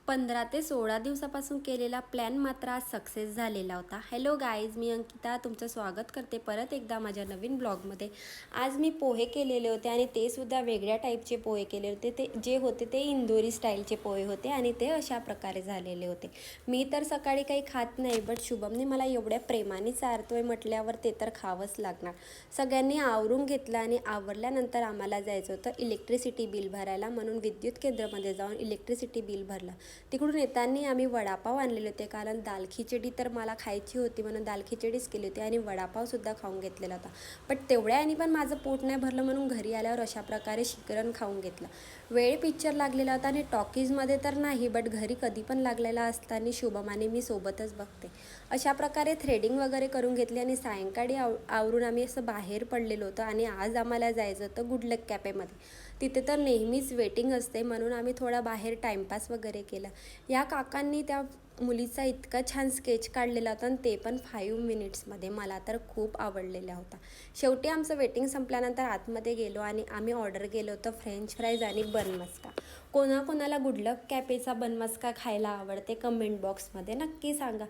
15 ते 16 दिवसापासून केलेला प्लॅन मात्र आज सक्सेस झालेला होता. हॅलो गाईज, मी अंकिता तुमचं स्वागत करते परत एकदा माझ्या नवीन ब्लॉगमध्ये. आज मी पोहे केलेले होते आणि ते सुद्धा वेगळ्या टाईपचे पोहे केले होते. ते जे होते ते इंदोरी स्टाईलचे पोहे होते आणि ते अशा प्रकारे झालेले होते. मी तर सकाळी काही खात नाही, बट शुभमने मला एवढ्या प्रेमाने चारतोय म्हटल्यावर ते तर खावंच लागणार. सगळ्यांनी आवरून घेतलं आणि आवरल्यानंतर आम्हाला जायचं होतं इलेक्ट्रिसिटी बिल भरायला, म्हणून विद्युत केंद्रामध्ये जाऊन इलेक्ट्रिसिटी बिल भरलं. तिकडून येताना आम्ही वडापाव आणलेले होते, कारण दाल खिचडी तर मला खायची होती म्हणून दाल खिचडीच केली होती आणि वडापावसुद्धा खाऊन घेतलेला होता. बट तेवढ्याने पण माझं पोट नाही भरलं, म्हणून घरी आल्यावर अशा प्रकारे शिकरण खाऊन घेतलं. वेळ पिक्चर लागलेला होता आणि टॉकीजमध्ये तर नाही, बट घरी कधी पण लागलेला असताना शुभम आणि मी सोबतच बघते. अशा प्रकारे थ्रेडिंग वगैरे करून घेतली आणि सायंकाळी आवरून आम्ही असं बाहेर पडलेलो होतो आणि आज आम्हाला जायचं होतं गुडलक कॅफेमध्ये. तिथे तर नेहमीच वेटिंग असते, म्हणून आम्ही थोडा बाहेर टाईमपास वगैरे केला. या काकांनी त्या मुलीचा इतका छान स्केच काढलेला होता आणि ते पण 5 मिनिट्समध्ये. मला तर खूप आवडलेला होता. शेवटी आमचं वेटिंग संपल्यानंतर आतमध्ये गेलो आणि आम्ही ऑर्डर केलं होतं फ्रेंच फ्राईज आणि बन मस्का. कोणाकोणाला गुडलक कॅफेचा बन मस्का खायला आवडते कमेंट बॉक्समध्ये नक्की सांगा.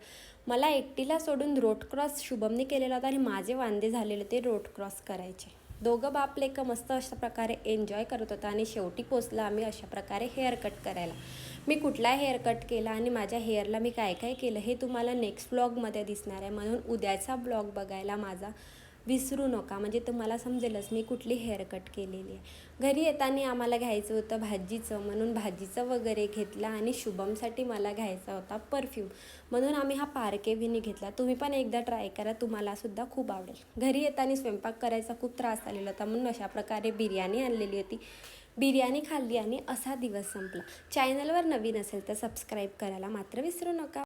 मला एकटीला सोडून रोड क्रॉस शुभमने केलेला होता आणि माझे वांदे झालेले ते रोड क्रॉस करायचे. दोघं बाप लेकं मस्त अशा प्रकारे एन्जॉय करत होता आणि शेवटी पोचला आम्ही अशा प्रकारे हेअर कट करायला. मी कुठला हेअर कट केला आणि माझ्या हेअरला मी काय काय केलं हे तुम्हाला नेक्स्ट ब्लॉगमध्ये दिसणार आहे, म्हणून उद्याचा ब्लॉग बघायला माझा विसरू नका, म्हणजे तुम्हाला समजेलच मी कुठली हेअर कट केलेली आहे. घरी येताना आम्हाला घ्यायचं होतं भाजीचं, म्हणून भाजीचं वगैरे घेतलं आणि शुभमसाठी मला घ्यायचा होता परफ्यूम, म्हणून आम्ही हा पार्के व्हिनी घेतला. तुम्ही पण एकदा ट्राय करा, तुम्हालासुद्धा खूप आवडेल. घरी येताना स्वयंपाक करायचा खूप त्रास आलेला होता, म्हणून अशा प्रकारे बिर्याणी आणलेली होती. बिर्याणी खाल्ली आणि असा दिवस संपला. चॅनलवर नवीन असेल तर सबस्क्राईब करायला मात्र विसरू नका.